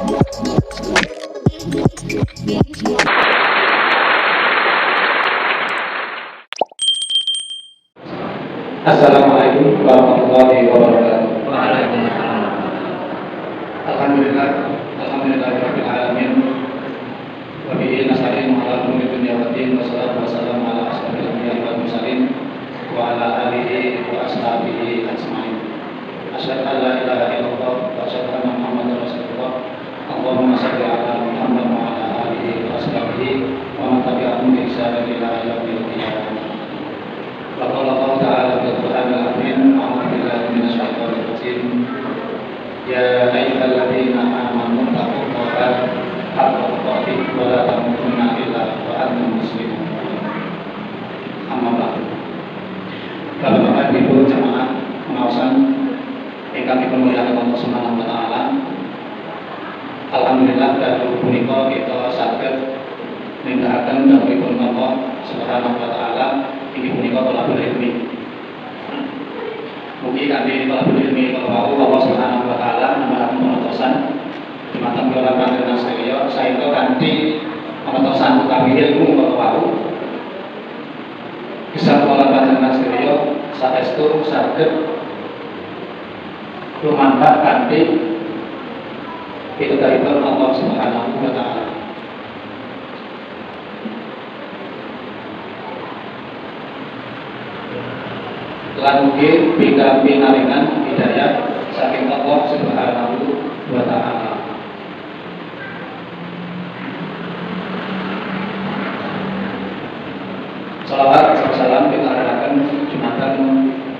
Assalamualaikum warahmatullahi wabarakatuh. Waalaikumsalam. Alhamdulillah, alhamdulillahirabbil alamin. Wa bihi nasta'inu ala umuri dunya waddin, wassalatu wassalamu ala asyrofil anbiya'i wal mursalin wa ala alihi wa ashabihi ajmain. Asyhadu an la ilaha illallah wa asyhadu anna Muhammadar Rasulullah. Allahumma shalli ala Muhammad wa ala alihi wa ashabihi wa man tabi'ahum bi ihsanin ila yaumil qiyamah. Qala Allah Ta'ala fil Qur'anil Azim, a'udzu billahi minasyaitonir rajim. Ya ayyuhalladzina amanu taqullaha haqqa tuqatih wa la tamutunna illa wa antum muslimun. Amma ba'du. Bapak-bapak, Ibu jamaah pengawasan ingkang dipunmulyakaken Allah Subhanahu wa taala. Alhamdulillah dalu punika kita saged nindakaken dawuhipun Allah Subhanahu wa taala inggih punika thalabul ilmi. Mugi kanthi thalabul ilmi kalau Allah Subhanahu wa taala nambahaken pengertosan dumateng kula panjenengan sedaya saéngga kanthi pengertosan utawi ilmu kalau bisa kula panjenengan sedaya saestu saged lumantar kanthi pituturipun Allah Subhanahu wa taala. Lan mugi pinaringan hidayah saking Allah Subhanahu wa taala. Salawat dan salam kita arahkan jumatan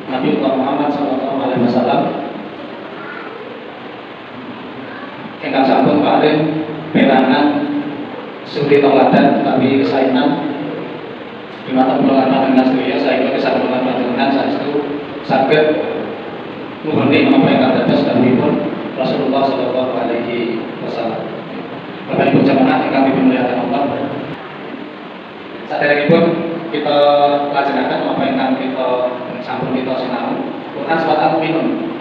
Nabi Muhammad SAW ingkang sampun paring perangan suri toladan tapi kesainan jumatan pengelolaan dengan sedaya sehingga kesatuan panjenengan saestu saged nuhuni menapa ingkang dados dawuhipun Rasulullah sallallahu alaihi wasallam. Bapak Ibu jamaah ingkang dimulyakaken Allah. Saderengipun kita lajengaken apa ingkang kita sampun kita sinau Quran surat Al-Mu'minun.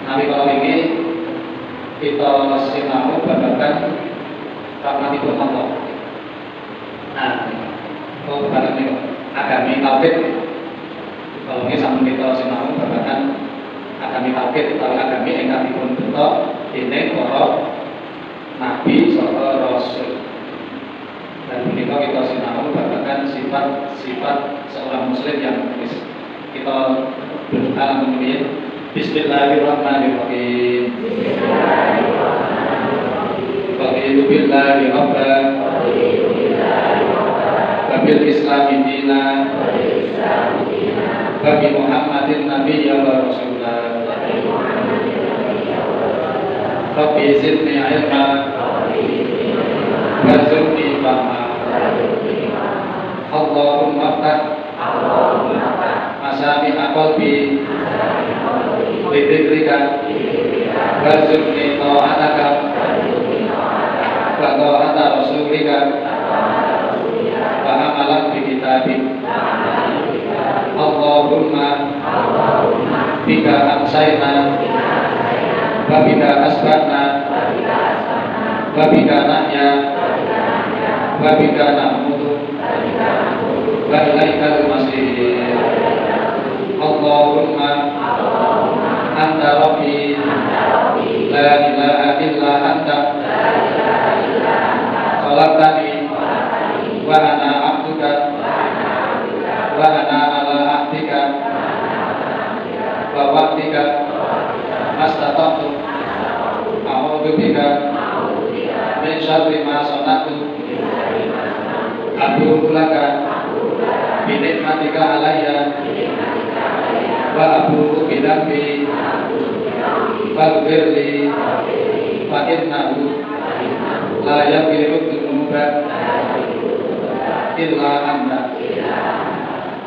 Menawi kala wingi kita sinau babagan rahmatipun Allah. Nah, babagan niku agami tauhid. Kalau ini sampun kita sinau babagan agami tauhid utawi agami ingkang dipun bentuk dening para nabi saha rasul. Dan menika kita sinau babagan sifat-sifat seorang muslim yang kita berdoa kemudian Bismillahirrahmanirrahim. Raditu billahi rabban wa bil islami dinan wa bi Muhammadin nabiyyan wa rasulan. Rabbi zidni ilma warzuqni fahma. Allahumma ftah masami'a qalbi bidzikrika warzuqni ta'ataka wa ta'ata rasulika wa amalan bi kitabik. Allahumma bika amsayna wa bika asbahna wa bika nahya wa bika namutu wa ilaikal masir. Allahumma anta rabbi la ilaha illa anta khalaqtani wa ana abduka wa ana ala ahdika wa wa'dika mastata'tu a'udzu bika min syarri ma sana'tu abu'u laka bi ni'matika alayya wa abu'u bi dhanbi faghfirli fa innahu la yaghfiru dzunuba illa anta.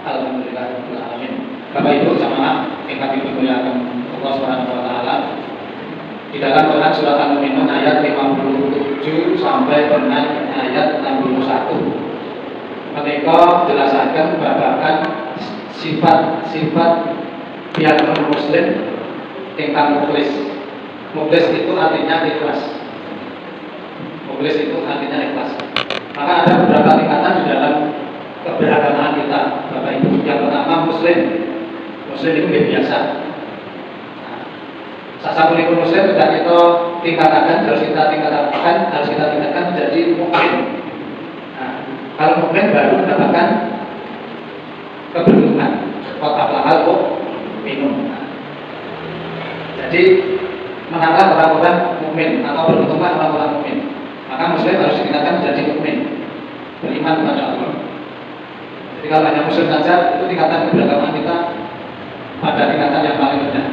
Alhamdulillah rabbil alamin. Bapak Ibu jamaah ingkang dimulyakaken Allah Subhanahu wa taala. Di dalam Quran surat Al-Mu'minun ayat 57 sampai dengan ayat 61. Ketika jelasaken babagan sifat-sifat pihak muslim ingkang mukhlis Mukhlis itu artinya ikhlas. Mukhlis itu artinya ikhlas. Maka ada beberapa tingkatan di dalam keberagamaan kita, Bapak Ibu. Yang pertama Muslim. Muslim itu biasa. Sasapunipun Muslim tidak kita tingkatkan, harus kita tingkatkan menjadi mukmin. Nah, kalau mukmin baru mendapatkan keberuntungan. Qad aflahal mu'minun. Jadi menanglah orang-orang mukmin atau beruntunglah orang-orang mukmin. Maka Muslim harus ditingkatkan menjadi mukmin, beriman kepada Allah. Jadi kalau hanya Muslim saja, itu tingkatan keberagamaan kita pada tingkatan yang paling rendah.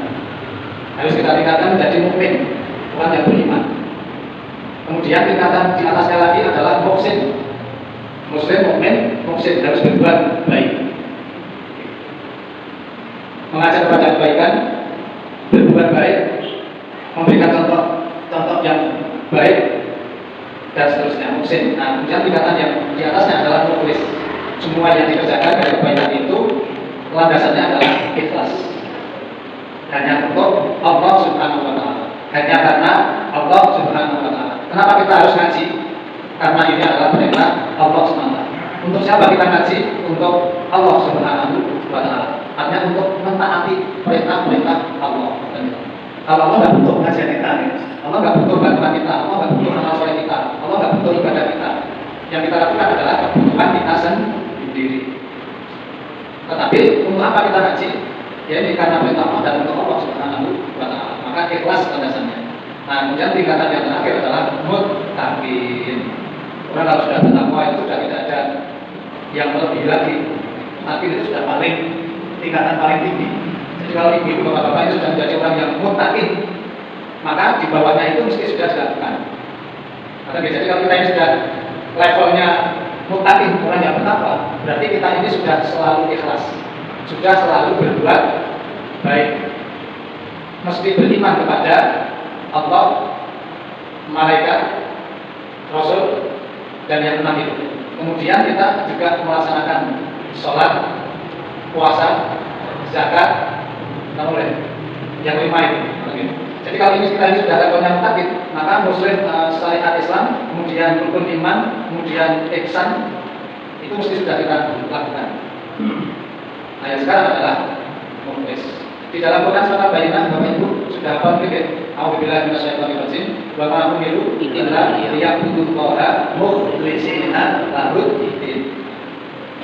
Harus kita tingkatkan menjadi mukmin, orang yang beriman. Kemudian tingkatan di atasnya lagi adalah muhsin. Muslim, mukmin, muhsin, harus berbuat baik, mengajak kepada kebaikan, berbuat baik, memberikan contoh yang baik, dan seterusnya. Muhsin. Nah, kemudian tingkatan yang di atasnya adalah mukhlis. Semua yang dikerjakan dari kebaikan itu landasannya adalah ikhlas. Hanya untuk Allah Subhanahu wa Ta'ala. Hanya karena Allah Subhanahu wa Ta'ala. Kenapa kita harus ngaji? Karena ini adalah perintah Allah Subhanahu wa Ta'ala. Untuk siapa kita ngaji? Untuk Allah Subhanahu wa Ta'ala. Artinya untuk mentaati perintah-perintah Allah. Kalau Allah nggak butuh ngajian kita, Allah nggak butuh bantuan kita, Allah nggak butuh amal soleh kita, Allah nggak butuh ibadah kita. Yang kita lakukan adalah kebutuhan kita sendiri. Tetapi untuk apa kita ngaji? Ya ini karena perintah Allah dan untuk Allah Subhanahu wa Ta'ala. Maka ikhlas landasannya. Nah, kemudian tingkatan yang terakhir adalah muttaqin. Orang kalau sudah bertakwa itu sudah tidak ada yang lebih lagi. Muttaqin itu sudah tingkatan paling tinggi. Jadi kalau ibu bapak-bapak itu sudah menjadi orang yang muttaqin, maka di bawahnya itu mesti sudah dilakukan. Jadi kalau kita ini sudah levelnya muttaqin, orang yang bertakwa, berarti kita ini sudah selalu ikhlas, sudah selalu berbuat baik, mesti beriman kepada Allah, malaikat, Rasul, dan yang enam itu. Kemudian kita juga melaksanakan sholat, puasa, zakat, yang lima itu. Jadi kalau ini kita ini sudah levelnya muttaqin, maka Muslim syariat Islam, kemudian rukun iman, kemudian ihsan, itu mesti sudah kita lakukan. Nah, yang sekarang adalah mukhlis. Di dalam Quran surat Bayyinah, Bapak Ibu sudah hafal fikih. A'udzubillahi minasyaitonir rajim. Wa ma umiru illa liya'budullaha mukhlishina lahud-din.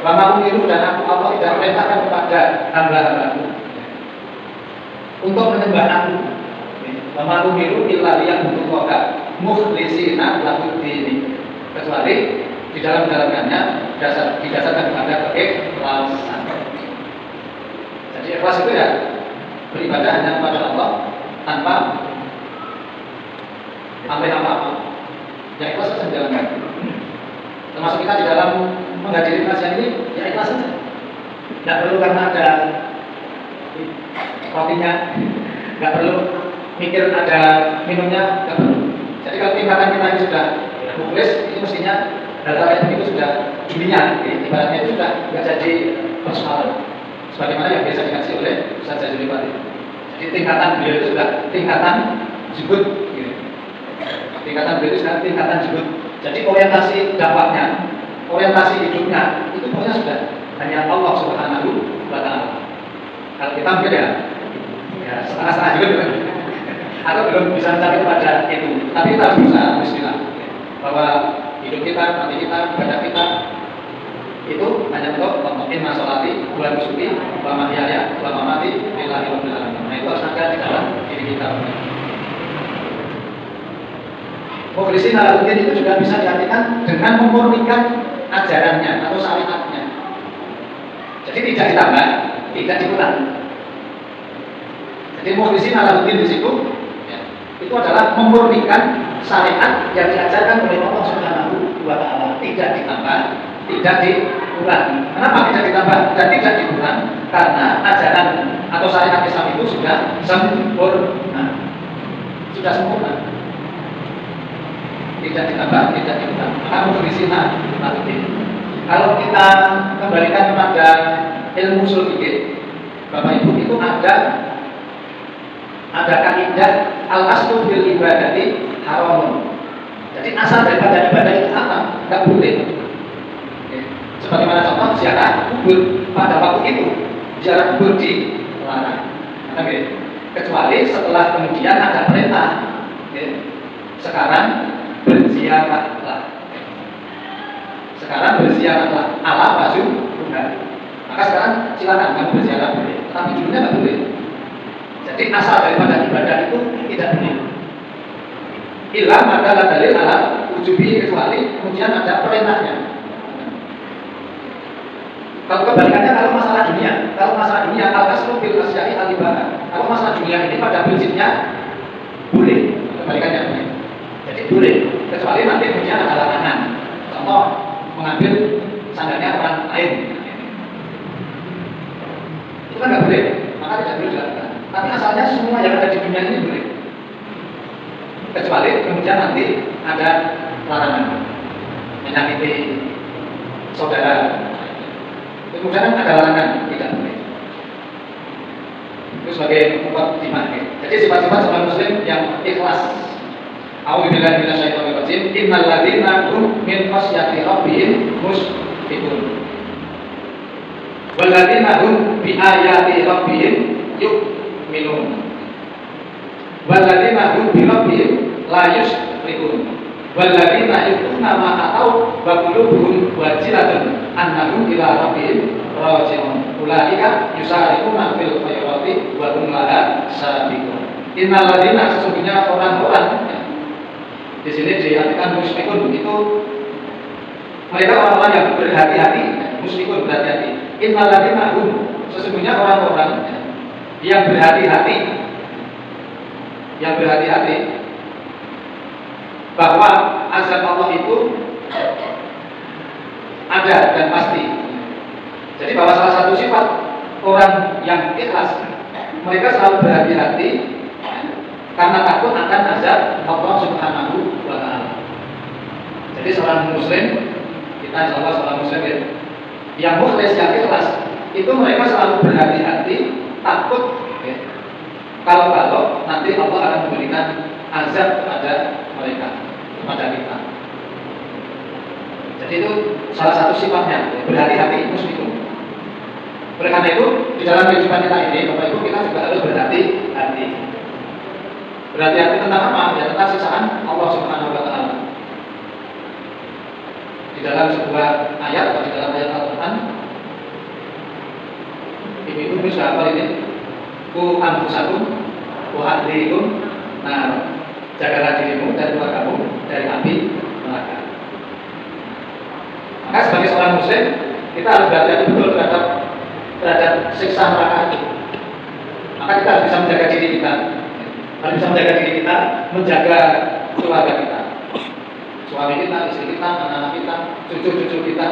Wa ma umiru, dan aku Allah tidak perintahkan kepada hamba-hambaku untuk menyembah aku. Wa ma umiru illa liya'budullaha mukhlishina lahud-din. Kecuali di dalam jalanannya didasarkan kepada keikhlasan. Jadi ikhlas itu ya beribadah hanya kepada Allah tanpa apa-apa. Ya ikhlas saja menjalankan. Termasuk kita di dalam menghadiri kajian ini, ya ikhlas saja. Tidak perlu karena ada rotinya, nggak perlu mikir ada minumnya, nggak perlu. Jadi kalau tingkatan kita ini sudah mukhlis, itu mestinya data itu sudah dunia, ibaratnya itu sudah nggak jadi persoalan. Sebagaimana yang biasa dikasih oleh Ustaz Jazuli Pati. Jadi tingkatan beliau itu sudah tingkatan jubut, gitu. Tingkatan beliau itu sudah tingkatan jubut. Jadi orientasi dakwahnya, orientasi hidupnya itu pokoknya sudah hanya Allah Subhanahu wa Ta'ala. Kalau kita mungkin ya setengah-setengah juga, atau belum bisa mencari kepada itu. Tapi kita harus berusaha, bismillah, bahwa hidup kita, mati kita, ibadah kita itu hanya untuk inna sholati wa nusuki wa mahyaya wa mamati lillahi rabbil alamin. Nah, itu harus ada di dalam diri kita. Mukhlisin ala-din itu juga bisa diartikan dengan memurnikan ajarannya atau syariatnya. Jadi tidak ditambah, tidak dikurangi. Jadi mukhlisin ala-din di situ ya, itu adalah memurnikan syariat yang diajarkan oleh Allah Subhanahu wa Ta'ala, tidak ditambah, tidak dikurangi. Kenapa tidak ditambah dan tidak dikurangi? Karena ajaran atau syariat Islam itu sudah sempurna. Sudah sempurna. Tidak ditambah, tidak dikurangi. Maka mukhlisin ala-din. Kalau kita kembalikan kepada ilmu ushul fikih, Bapak Ibu, itu ada kaidah al-aslu fil ibadati haramun. Jadi asal daripada ibadah itu apa? Enggak boleh. Sebagaimana contoh ziarah kubur, pada waktu itu ziarah kubur dilarang. Kecuali setelah kemudian ada perintah. Sekarang berziarahlah. Sekarang berziarahlah ala baju Tuhan. Maka sekarang silakan kamu berziarah boleh, tapi dulunya nggak boleh. Jadi asal daripada ibadah itu tidak boleh. Ilah adalah dalil ala ujubi, kecuali kemudian ada perintahnya. Kalau kebalikannya, kalau masalah dunia al-aslu bil asya'i al-ibadah. Kalau masalah dunia ini pada prinsipnya boleh, kebalikannya. Jadi boleh, kecuali nanti kemudian ada larangan. Contoh, mengambil sandalnya orang lain. Itu kan nggak boleh, maka tidak boleh dilakukan. Tapi asalnya semua yang ada di dunia ini boleh. Kecuali kemudian nanti ada larangan, menyakiti saudara. Kemudian ada larangan, tidak boleh. Itu sebagai mukadimah. Jadi sifat-sifat seorang muslim yang ikhlas. A'udzubillahi minasyaitonir rajim. Innal ladzina hum min khasyati rabbihim mushfiqun. Wal ladzina hum bi ayati rabbihim yu'minun. Wal ladzina hum bi rabbihim la yusyrikun. Walladzina yu'minuna ma atau wa qulubuhum wajilatun annahum ila rabbihim raji'un. Ulaika yusari'una fil khairati wa hum laha sabiqun. Innal ladzina, sesungguhnya orang-orang, di sini diartikan musyrikun, itu mereka orang-orang yang berhati-hati. Musyrikun berhati-hati. Innal ladzina hum, sesungguhnya orang-orang yang berhati-hati, bahwa azab Allah itu ada dan pasti. Jadi bahwa salah satu sifat orang yang ikhlas, mereka selalu berhati-hati karena takut akan azab Allah Subhanahu wa ta'ala. Jadi seorang muslim, kita insyaallah seorang muslim yang mukhlis, yang ikhlas, itu mereka selalu berhati-hati, takut kalau nanti Allah akan memberikan azab kepada mereka, kepada kita. Jadi itu salah satu sifatnya, berhati-hati muslim. Oleh karena itu, di dalam kehidupan kita ini, Bapak Ibu, kita juga harus berhati-hati. Berhati-hati tentang apa? Ya, tentang siksaan Allah Subhanahu wa ta'ala. Di dalam sebuah ayat atau di dalam ayat Al-Quran, ibu bisa apa ini? Ku anfusakum wa ahlikum, nah, jagalah dirimu dan keluargamu dari api neraka. Maka sebagai seorang muslim, kita harus berhati-hati betul terhadap siksa neraka itu. Maka kita harus bisa menjaga diri kita, menjaga keluarga kita, suami kita, istri kita, anak-anak kita, cucu-cucu kita,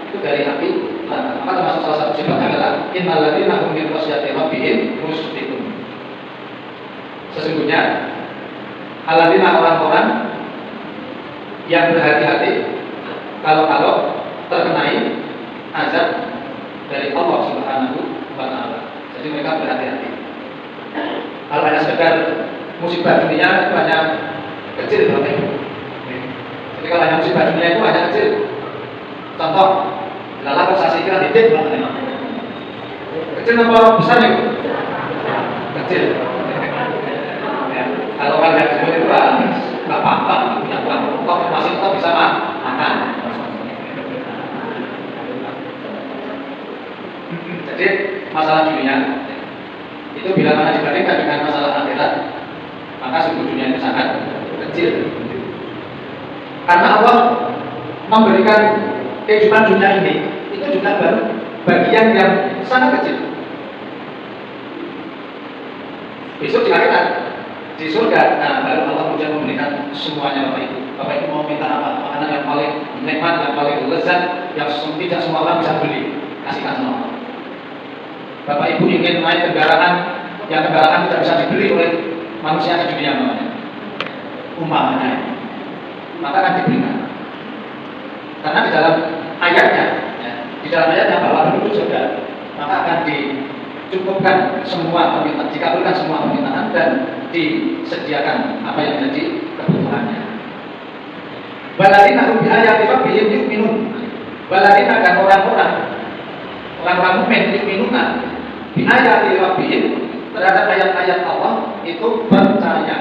itu dari api neraka. Maka termasuk salah satu sifatnya adalah innal ladzina hum min khasyati rabbihim mushfiqun. Sesungguhnya alladzina, orang-orang yang berhati-hati kalau terkenai azab dari Allah Subhanahu wa ta'ala. Jadi mereka berhati-hati. Kalau hanya sekedar musibah dunia itu hanya kecil, Bapak Ibu. Jadi kalau hanya musibah dunia itu hanya kecil. Contoh, lala kok saya kira titik banget. Kecil apa besar itu? Kecil. Ya, kalau kalian sebut itu nggak apa-apa, punya uang, kok masih tetap bisa makan. Jadi masalah dunia itu bila mana dibandingkan dengan masalah akhirat, maka sungguh dunia itu sangat kecil. Karena Allah memberikan kehidupan dunia ini itu juga baru bagian yang sangat kecil. Besok di akhirat, di surga, nah baru Allah kemudian memberikan semuanya. Bapak Ibu mau minta apa? Makanan yang paling nikmat, yang paling lezat, yang tidak semua orang bisa beli, kasihkan sama Allah. Bapak Ibu ingin naik kendaraan yang kendaraan tidak bisa dibeli oleh manusia di dunia umpamanya, maka akan diberikan. Karena di dalam ayatnya bahwa penduduk surga maka akan dicukupkan semua permintaan, dikabulkan semua permintaan dan disediakan apa yang menjadi kebutuhannya. Waladina hum bi ayati rabbihim yu'minun. Waladina dan orang-orang mukmin yu'minuna bi ayati rabbihim, terhadap ayat-ayat Allah itu percaya.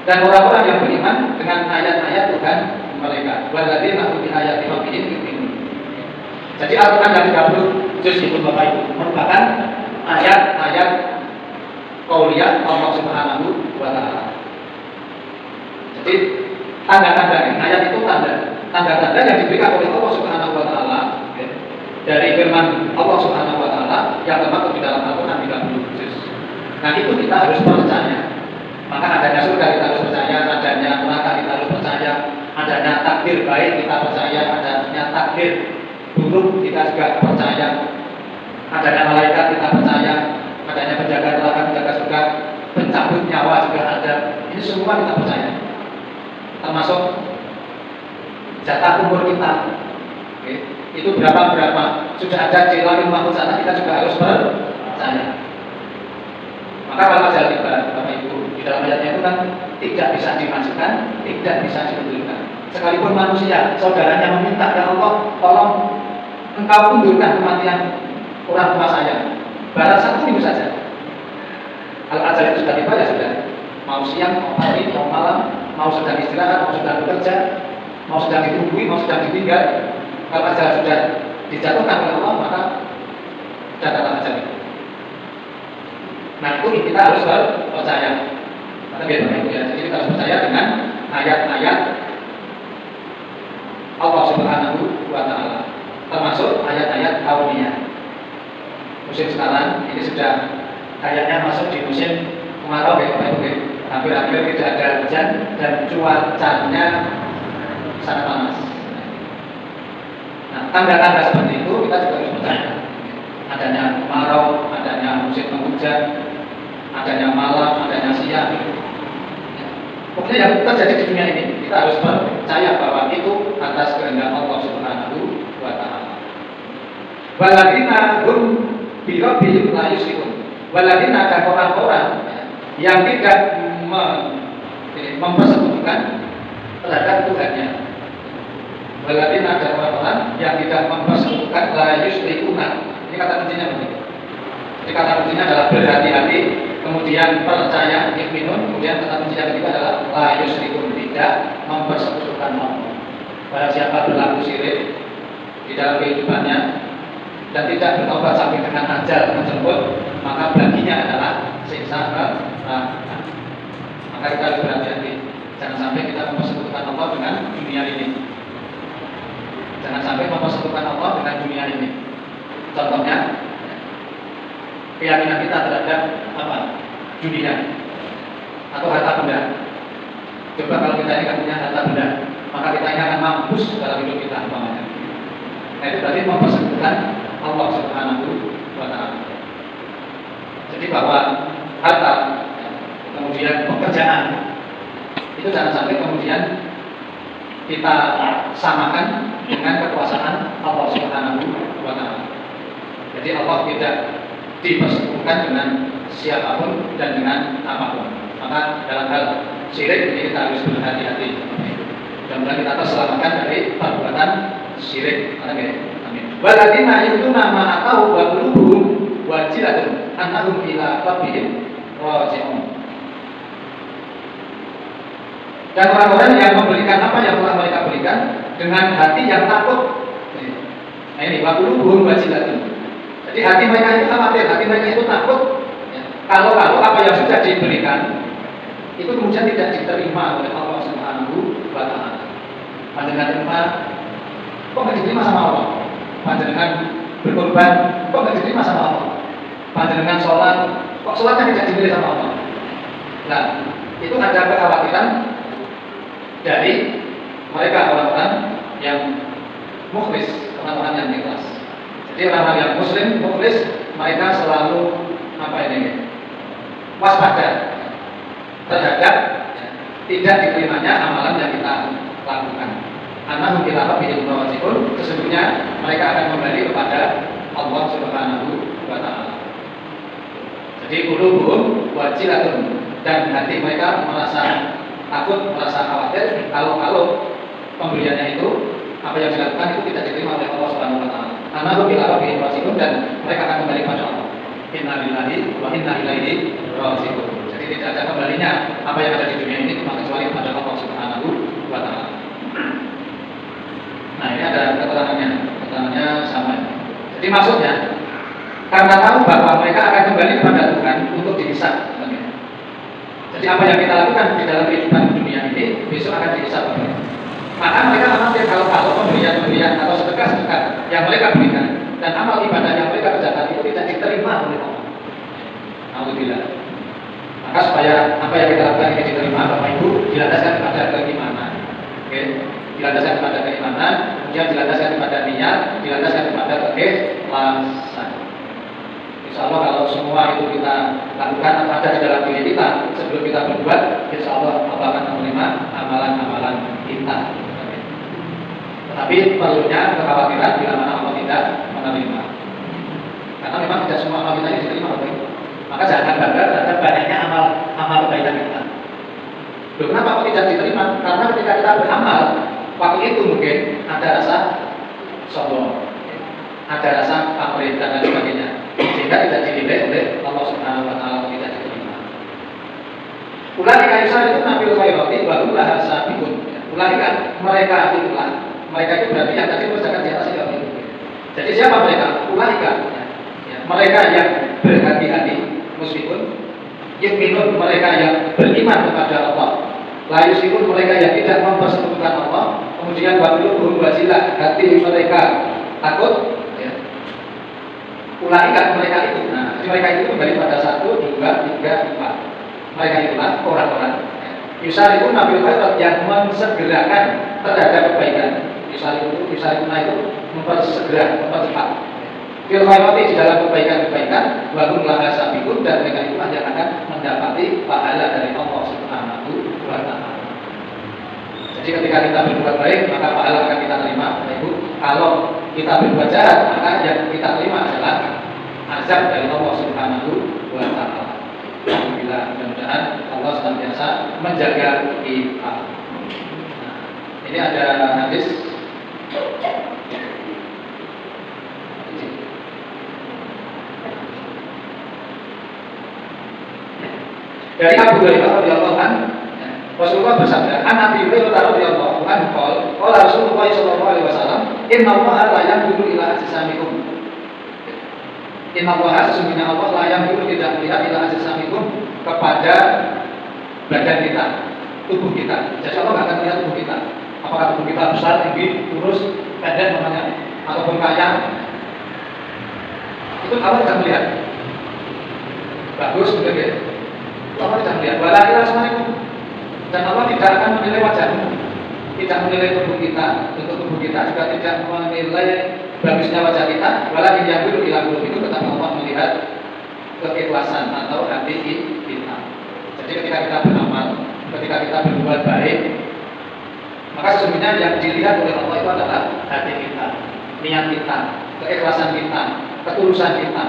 Dan orang-orang yang beriman dengan ayat-ayat Tuhan mereka. Waladina hum bi ayati rabbihim yu'minun. Jadi Al-Quran dari 30 juz itu Bapak Ibu merupakan ayat-ayat qauliyah Allah Subhanahu wa taala. Jadi tanda-tanda ayat itu tanda-tanda yang diberikan oleh Allah Subhanahu wa taala dari firman Allah Subhanahu wa taala yang termaktub di dalam Al-Qur'an 30 juz. Nah, itu kita harus percaya. Maka adanya surga kita harus percaya, adanya neraka kita harus percaya, adanya takdir baik kita percaya, adanya takdir buruk kita juga percaya, adanya malaikat kita percaya, adanya penjaga neraka, penjaga surga, pencabut nyawa juga ada. Ini semua kita percaya. Termasuk jatah umur kita. Oke. Itu berapa sudah ada di lauhul mahfuz sana, kita juga harus percaya. Maka kalau masalah tiba, Bapak Ibu, di dalam ayatnya itu kan tidak bisa dimajukan, tidak bisa diundurkan. Sekalipun manusia, saudaranya meminta, ya Allah, tolong engkau undurkan kematian orang tua saya, barat 1 minggu saja. Kalau ajal itu sudah tiba, ya sudah. Mau siang, mau pagi, mau malam, mau sedang istirahat, mau sedang bekerja, mau sedang ditunggu, mau sedang ditinggal. Kalau ajal sudah dijatuhkan oleh Allah, maka sudah datang ajal itu. Nah, itu kita harus percaya. Kata biar Bapak Ibu ya. Jadi kita harus percaya dengan ayat-ayat Allah Subhanahu wa taala. Termasuk ayat-ayat kauniyah. Musim sekarang ini sudah kayaknya masuk di musim kemarau ya Bapak Ibu. Hampir-hampir tidak ada hujan dan cuacanya sangat panas. Nah, tanda-tanda seperti itu kita juga harus percaya. Adanya kemarau, adanya musim penghujan, adanya malam, adanya siang. Pokoknya yang terjadi di dunia ini kita harus percaya bahwa itu atas kehendak Allah Subhanahu wa taala. Waladina hum bi rabbihim la yusyrikun. Waladina dan orang-orang yang tidak mempersekutukan terhadap Tuhannya. Waladina dan orang-orang yang tidak mempersekutukan la yusyrikuna. Ini kata kuncinya begitu. Jadi kata kuncinya adalah berhati-hati, kemudian percaya, yu'minun, kemudian kata kunci yang ketiga adalah la yusyrikun, tidak mempersekutukan Allah. Barang siapa berlaku syirik di dalam kehidupannya dan tidak bertobat sampai dengan ajal menjemput, maka baginya adalah siksa neraka. Maka kita harus berhati-hati, jangan sampai kita mempersekutukan Allah dengan dunia ini. Jangan sampai mempersekutukan Allah dengan dunia ini. Contohnya, keyakinan kita terhadap dunia atau harta benda. Coba kalau kita ini punya harta benda, maka kita ini akan mampus dalam hidup kita umpamanya. Nah, itu berarti mempersekutukan Allah Subhanahu wa taala. Jadi bahwa harta, kemudian pekerjaan, itu jangan sampai kemudian kita samakan dengan kekuasaan Allah Subhanahu wa taala. Jadi Allah tidak dipersekutukan dengan siapapun dan dengan apapun. Maka dalam hal syirik ini kita harus berhati-hati. Mudah-mudahan kita terselamatkan dari perbuatan syirik. Amin. Waladina yutuna ma atau wa qulubuhum wajilatun annahum ila rabbihim raji'un. Dan orang-orang yang memberikan apa yang telah mereka berikan dengan hati yang takut. Nah ini wa qulubuhum wajilatun. Jadi hati mereka itu khawatir, hati mereka itu takut. Kalau apa yang sudah diberikan itu kemudian tidak diterima oleh Allah Subhanahu wa taala. Panjenengan terima, kok nggak diterima sama Allah? Panjenengan berkorban, kok nggak diterima sama Allah? Panjenengan sholat, kok sholatnya tidak dipilih sama Allah? Nah, itu ada kekhawatiran dari mereka orang-orang yang mukhlis, orang-orang yang ikhlas. Jadi orang-orang yang muslim, mukhlis, mereka selalu waspada terhadap tidak diterimanya amalan yang kita lakukan. Annahum ila rabbihim raji'un, sesungguhnya mereka akan kembali kepada Allah Subhanahu wa ta'ala. Jadi qulubuhum wajilatun, dan hati mereka merasa takut, merasa khawatir kalau pemberiannya itu, apa yang dilakukan itu tidak diterima oleh Allah Subhanahu wa taala. Karena bila rabbihim rajiun, dan mereka akan kembali pada Allah. Inna lillahi wa inna ilaihi rajiun. Jadi tidak ada kembalinya apa yang ada di dunia ini kecuali kepada Allah Subhanahu wa taala. Nah, ini ada keterangannya sama. Jadi maksudnya karena tahu bahwa mereka akan kembali kepada Tuhan untuk dihisab. Jadi apa yang kita lakukan di dalam kehidupan dunia ini besok akan dihisab. Maka mereka khawatir kalau pemberian atau sedekah yang mereka berikan dan amal ibadah yang mereka kerjakan itu tidak diterima oleh Allah. Alhamdulillah. Maka supaya apa yang kita lakukan ini diterima, Bapak Ibu, dilandaskan kepada keimanan. Oke, dilandaskan kepada keimanan, kemudian dilandaskan kepada niat, dilandaskan kepada keikhlasan. Insya Allah kalau semua itu kita lakukan atau ada di dalam diri kita sebelum kita berbuat, insya Allah Allah akan menerima amalan-amalan kita. Tetapi perlunya kekhawatiran bila mana Allah tidak menerima. Karena memang tidak semua amal kita ini diterima oleh Allah. Maka jangan bangga terhadap banyaknya amal kebaikan kita. Loh, kenapa kok tidak diterima? Karena ketika kita beramal, waktu itu mungkin ada rasa sombong, ada rasa pamrih dan lain sebagainya, sehingga tidak dinilai oleh Allah Subhanahu wa taala, tidak diterima. Ulaika yusari'una nabil khairati wa hum laha sabiqun. Ulaika mereka itu berarti yang tadi mengerjakan di atas itu. Jadi siapa mereka? Ulaika, mereka yang berhati-hati, muslimun, yu'minun, mereka yang beriman kepada Allah, la yusyrikun, mereka yang tidak mempersekutukan Allah, kemudian wa qulubuhum wajilah, hati mereka takut. Ulaika mereka itu. Nah, mereka itu kembali pada 1, 2, 3, 4. Mereka itulah orang-orang yusari'un nabil khairat, yang mensegerakan terhadap kebaikan. Yusari'un itu mempersegera, mempercepat. Fil khairati, di dalam kebaikan-kebaikan, wa hum laha sabiqun, dan mereka itulah yang akan mendapati pahala dari Allah Subhanahu wa taala. Jadi ketika kita berbuat baik, maka pahala akan kita terima, Ibu. Kalau kita berbuat jahat, maka yang kita terima adalah azab dari Allah Subhanahu wa taala. Alhamdulillah, mudah-mudahan Allah senantiasa menjaga kita. Nah, ini ada hadis dari Abu Hurairah radhiyallahu anhu. Rasulullah bersabda, "An Abi Hurairah radhiyallahu anhu qala Rasulullah sallallahu alaihi wasallam, inna Allaha la yanzuru ila ajsamikum." Inna Allaha, sesungguhnya Allah la yanzuru, tidak melihat ila ajsamikum, kepada badan kita, tubuh kita. Jadi Allah tidak akan melihat tubuh kita. Apakah tubuh kita besar, tinggi, kurus, pendek namanya, ataupun kaya. Itu Allah tidak melihat. Bagus, betul ya? Allah tidak melihat. Walakin asmanikum, dan Allah tidak akan menilai wajahmu, tidak menilai tubuh kita, bentuk tubuh kita, juga tidak menilai bagusnya wajah kita. Walakin yang dulu hilang itu, tetapi Allah melihat keikhlasan atau hati kita. Jadi ketika kita beramal, ketika kita berbuat baik, maka sesungguhnya yang dilihat oleh Allah itu adalah hati kita, niat kita, keikhlasan kita, ketulusan kita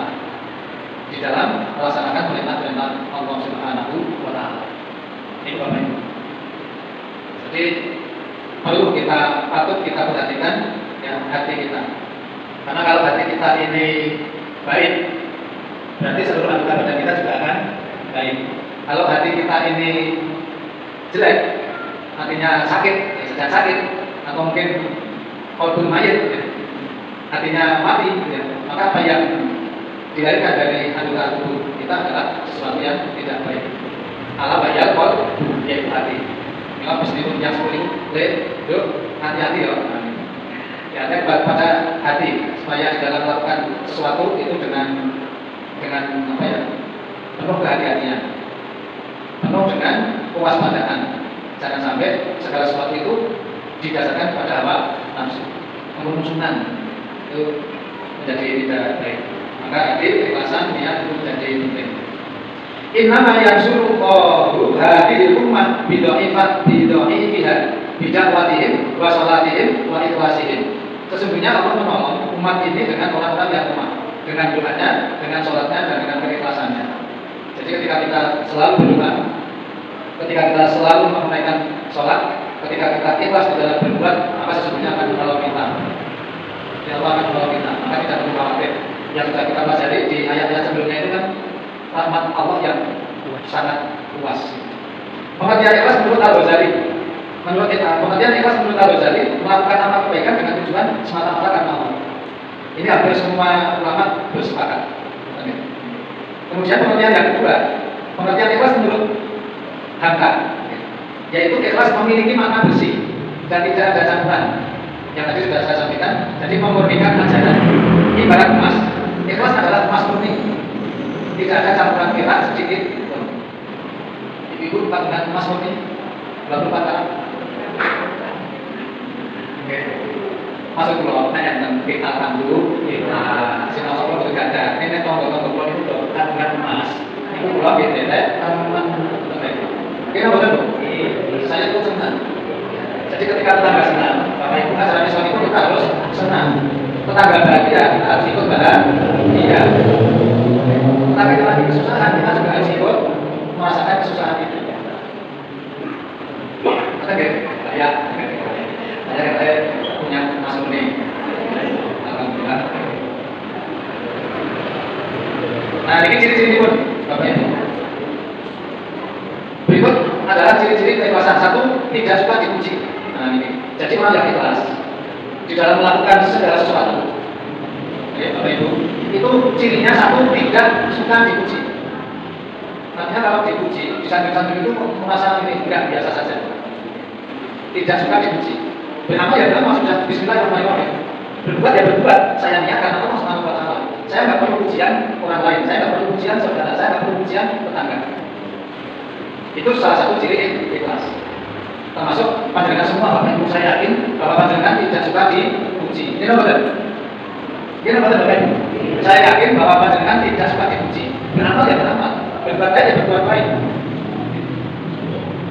di dalam melaksanakan perintah-perintah Allah Subhanahu wa taala. Ini Bapak Ibu. Jadi patut kita perhatikan ya hati kita. Karena kalau hati kita ini baik, berarti seluruh anggota badan kita juga akan baik. Kalau hati kita ini jelek, artinya sakit, ya sedang sakit, atau mungkin qalbun mayit, ya, hatinya mati, ya, maka apa yang dilahirkan dari anggota tubuh kita adalah sesuatu yang tidak baik. Ala bayar qalb, yaitu hati. Maka meskipun yang seperti itu, hati-hati ya. Ya, pada hati supaya dalam melakukan sesuatu itu dengan apa ya, penuh kehati-hatian, penuh dengan kewaspadaan. Jangan sampai segala sesuatu itu didasarkan pada hawa nafsu, kemusuhan itu menjadi tidak baik. Maka hati, keikhlasan, niat itu menjadi penting. Innama yansurullahu hadhil ummah bidha'ifiha bidakwatihim wa salatihim wa ikhlasihim. Sesungguhnya Allah menolong umat ini dengan orang-orang yang lemah. dengan doanya, dengan sholatnya, dan dengan keikhlasannya. Jadi ketika kita selalu berdoa, ketika kita selalu menunaikan sholat, ketika kita ikhlas di dalam berbuat, maka sesungguhnya akan menolong kita. Ya Allah akan menolong kita, maka kita perlu khawatir. Yang sudah kita pelajari di ayat-ayat sebelumnya itu kan rahmat Allah yang sangat luas. Pengertian ikhlas menurut Al-Ghazali, pengertian ikhlas menurut Al-Ghazali melakukan amal kebaikan dengan tujuan semata-mata karena Allah. Ini hampir semua ulama bersepakat. Kemudian pengertian yang kedua, pengertian ikhlas menurut Hamka, yaitu ikhlas memiliki makna bersih dan tidak ada campuran. Yang tadi sudah saya sampaikan, jadi memurnikan ajaran. Ibarat emas, ikhlas adalah emas murni, tidak ada campuran perak sedikit pun. Ibu dengan emas murni, 24 karat. Oke. Masuk dulu, nanya tentang kita akan dulu. Siapa kalau itu gak ada, ini tonggol-tonggol itu dengan emas. Itu pulau gitu ya, teman-teman. Kita betul bu, saya itu senang. Jadi ketika tetangga senang, Bapak Ibu ajaran Islam itu kita harus senang. Tetangga bahagia, kita harus ikut bahagia. Tapi kalau lagi kesusahan, kita juga harus ikut merasakan kesusahan itu. Oke, saya punya emas murni. Alhamdulillah. Nah, ini ciri-ciri pun, Bapak Ibu. Berikut adalah ciri-ciri keikhlasan. Satu, tidak suka dipuji. Nah ini, jadi orang yang ikhlas di dalam melakukan segala sesuatu. Oke, Bapak Ibu, itu cirinya satu, tidak suka dipuji. Artinya kalau dipuji, di samping-samping itu merasa ini enggak biasa saja. Tidak suka dipuji. Beramal ya beramal, sudah Bismillahirrahmanirrahim. Berbuat ya berbuat, saya niatkan Allah Subhanahu wa taala. Saya nggak perlu pujian orang lain, saya nggak perlu pujian saudara, saya nggak perlu pujian tetangga. Itu salah satu ciri ikhlas. Termasuk panjenengan semua, Bapak Ibu, saya yakin bahwa panjenengan tidak suka dipuji. Ini benar. Ini benar, Bapak Ibu. Saya yakin bahwa panjenengan tidak suka dipuji. Beramal ya beramal, berbuat ya berbuat baik,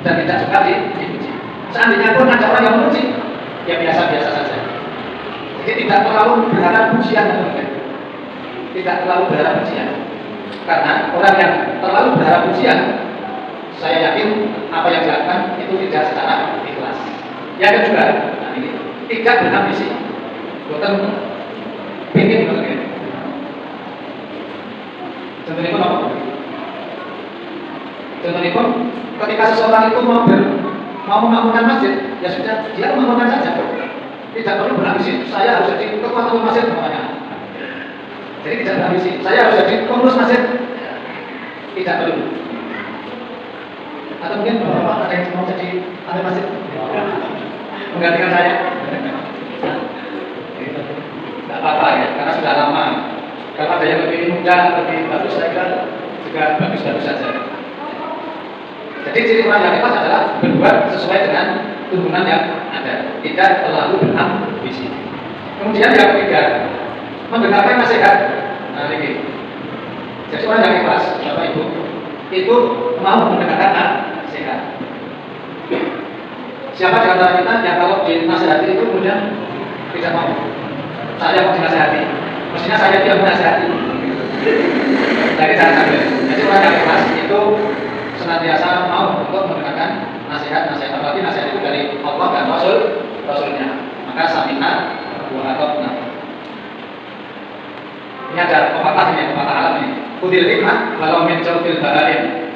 dan tidak suka dipuji. Seandainya pun ada orang yang memuji, ya biasa-biasa saja. Jadi tidak terlalu berharap pujian, teman-teman. Tidak terlalu berharap pujian. Karena orang yang terlalu berharap pujian, saya yakin apa yang dilakukan itu tidak secara ikhlas. Yang kedua, nah ini tidak berambisi. Bukan ingin benar. Contohnya pun apa? Contohnya pun ketika seseorang itu mau memakmurkan masjid, ya sudah dia memakmurkan saja. Tidak perlu berambisi. Saya harus jadi ketua masjid namanya. Jadi tidak berambisi. Saya harus jadi pengurus masjid. Tidak perlu. Atau mungkin beberapa ada yang mau jadi ahli masjid menggantikan saya. Tidak apa-apa ya, karena sudah lama. Kalau ada yang lebih muda, lebih bagus, saya kira juga bagus-bagus saja. Jadi ciri orang yang ikhlas adalah berbuat sesuai dengan tuntunan yang ada, tidak terlalu berambisi. Kemudian yang ketiga, mendengarkan nasihat. Nah ini, jadi orang yang ikhlas, Bapak Ibu, itu mau mendengarkan nasihat. Siapa di antara kita yang kalau dinasihati itu kemudian tidak mau? Saya mau dinasihati, mestinya saya tidak menasihati. Jadi jangan sampai. Jadi orang yang ikhlas itu senantiasa mau untuk mendengarkan nasihat-nasihat. Apalagi nasihat itu dari Allah dan Rasulnya. Maka sami'na wa ata'na. Ini ada pepatah alam ini. Kudil hikmah walau min jawfil baharin.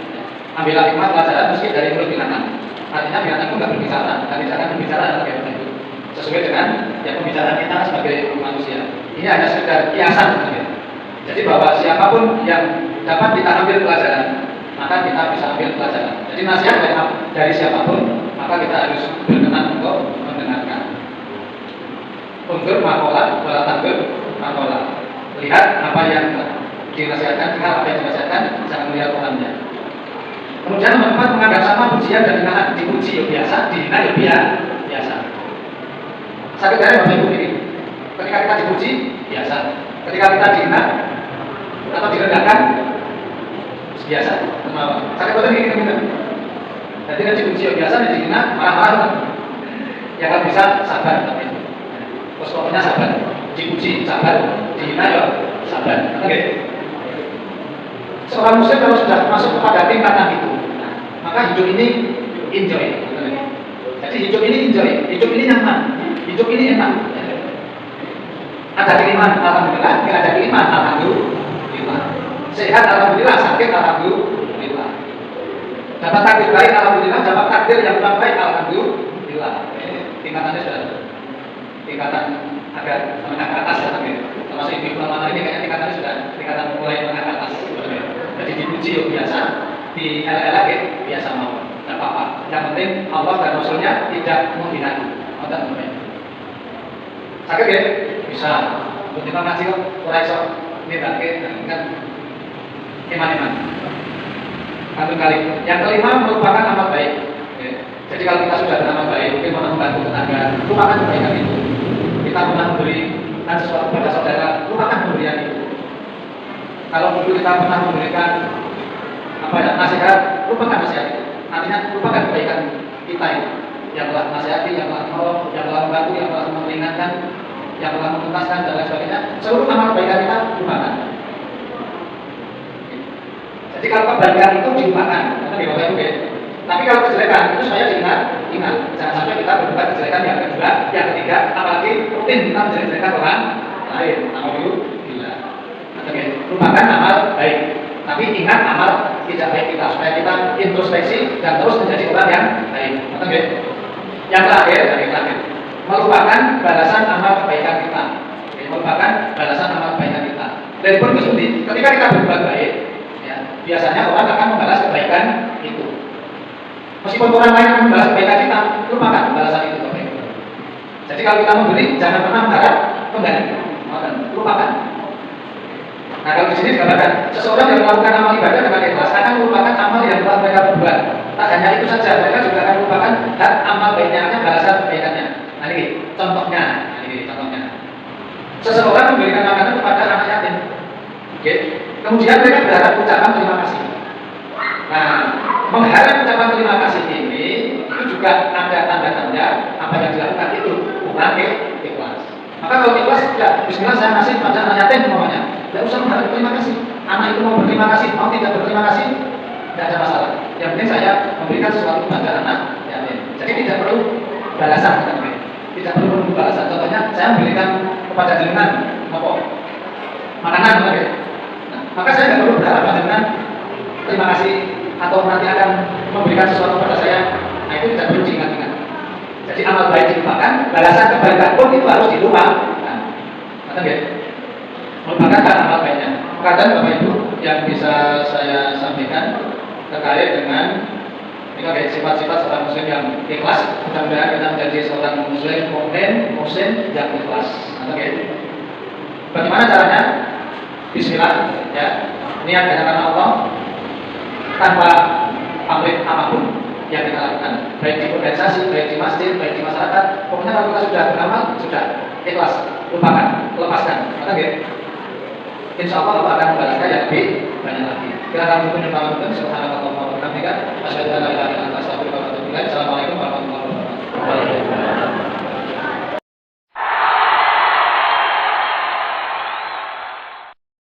Ambillah hikmah pelajaran meski dari mulut binatang. Artinya binatang itu nggak berbicara, dan tidak akan berbicara dalam kehidupan itu. Sesuai dengan yang pembicaraan kita sebagai manusia. Ini hanya sekedar kiasan sebenarnya. Jadi bahwa siapapun yang dapat kita ambil pelajaran, maka kita bisa ambil pelajaran. Jadi nasihat dari siapapun, maka kita harus berkenan untuk mendengarkan. Untuk makola, wala tanggul, makola. Lihat apa yang dinasihatkan, dengar apa yang dinasihatkan, jangan melihat orangnya. Kemudian keempat, menganggap sama pujian dan hinaan. Dipuji ya biasa, dihina ya biasa. Sakit dari Bapak Ibu ini. Ketika kita dipuji, biasa. Ketika kita dihina atau direndahkan, biasa. Sakit betul ini kita. Jadi kan dipuji ya biasa, dihina marah-marah. Ya kan bisa sabar. Terus pokoknya sabar. Dipuji sabar, dihina ya sabar. Oke. Seorang muslim kalau sudah masuk kepada tingkatan itu, maka hidup ini enjoy. Jadi hidup ini enjoy, hidup ini nyaman, hidup ini enak. Ada kiriman, alhamdulillah. Tidak ada kiriman, alhamdulillah. Sehat, alhamdulillah. Sakit, alhamdulillah. Dapat takdir baik, alhamdulillah. Dapat takdir yang kurang baik, alhamdulillah. Tingkatannya sudah tingkatan agak menengah ke atas ya, termasuk ibu ulama ini kayaknya tingkatannya sudah tingkatan mulai menengah ke atas. Jadi dipuji biasa, dielak-elak biasa mau, tidak apa-apa. Yang penting Allah dan Rasulnya tidak menghina. Sakit ya? Bisa. Untuk kita ngaji kok, kurang esok minta kan iman-iman. Satu kali. Yang kelima merupakan amal baik. Jadi kalau kita sudah beramal baik, mungkin membantu tetangga, lupakan kebaikan itu. Kita pernah memberikan sesuatu kepada saudara, lupakan pemberian itu. Kalau dulu kita pernah memberikan nasihat, lupakan nasihat itu. Artinya lupakan kebaikan kita itu. Yang telah nasihati, yang telah menolong, yang telah membantu, yang telah meringankan, yang telah menuntaskan dan lain sebagainya. Seluruh amal kebaikan kita lupakan. Jadi kalau kebaikan itu dilupakan, karena di bawah itu. Tapi kalau kejelekan itu saya ingat. Jangan sampai kita berbuat kejelekan yang kedua, yang ketiga, apalagi rutin kita menjelek-jelekan orang lain. Alhamdulillah. Lupakan amal baik, tapi ingat amal tidak baik kita supaya kita introspeksi dan terus menjadi orang yang baik. Yang terakhir, melupakan balasan amal kebaikan kita. Melupakan balasan amal kebaikan kita. Dan pun ketika kita berbuat baik, ya, biasanya orang akan membalas kebaikan itu. Meskipun orang lain akan membalas kebaikan kita, lupakan balasan itu kebaikan. Jadi kalau kita memberi, jangan pernah mengharap kembali. Lupakan. Nah kalau di sini dikatakan seseorang yang melakukan amal ibadah dengan ikhlas akan melupakan amal yang telah mereka berbuat. Tak hanya itu saja, mereka juga akan melupakan hak amal baiknya, balasan kebaikannya. Nah ini contohnya. Seseorang memberikan makanan kepada anak yatim. Kemudian mereka berharap ucapan terima kasih. Nah, mengharap ucapan terima kasih ini itu juga ada tanda-tanda apa yang dilakukan itu bukan ikhlas. Maka kalau ikhlas tidak, bismillah saya kasih pada anak yatim umpamanya, tidak usah mengharap terima kasih. Anak itu mau berterima kasih, mau tidak berterima kasih, tidak ada masalah. Yang penting saya memberikan sesuatu pada anak yatim. Jadi tidak perlu balasan, tidak perlu balasan. Contohnya saya memberikan kepada jenengan makanan, maka saya tidak perlu berharap dengan terima kasih atau nanti akan memberikan sesuatu kepada saya. Nah itu tidak perlu diingat-ingat. Jadi amal baik dilupakan, balasan kebaikan pun itu harus dilupakan. Melupakan kan amal baiknya. Kadang Bapak Ibu yang bisa saya sampaikan terkait dengan sifat-sifat seorang muslim yang ikhlas. Mudah-mudahan kita menjadi seorang muslim yang ikhlas. Bagaimana caranya? Bismillah, ya. Niat hanya karena Allah, tanpa pamrih apapun yang kita lakukan, baik di organisasi, baik di masjid, baik di masyarakat. Pokoknya kalau kita sudah beramal, sudah ikhlas, lupakan, lepaskan. Insya Allah akan membalaskan yang lebih banyak lagi. Kita akan menyembah Subhanallah wa bihamdihi, asyhadu an la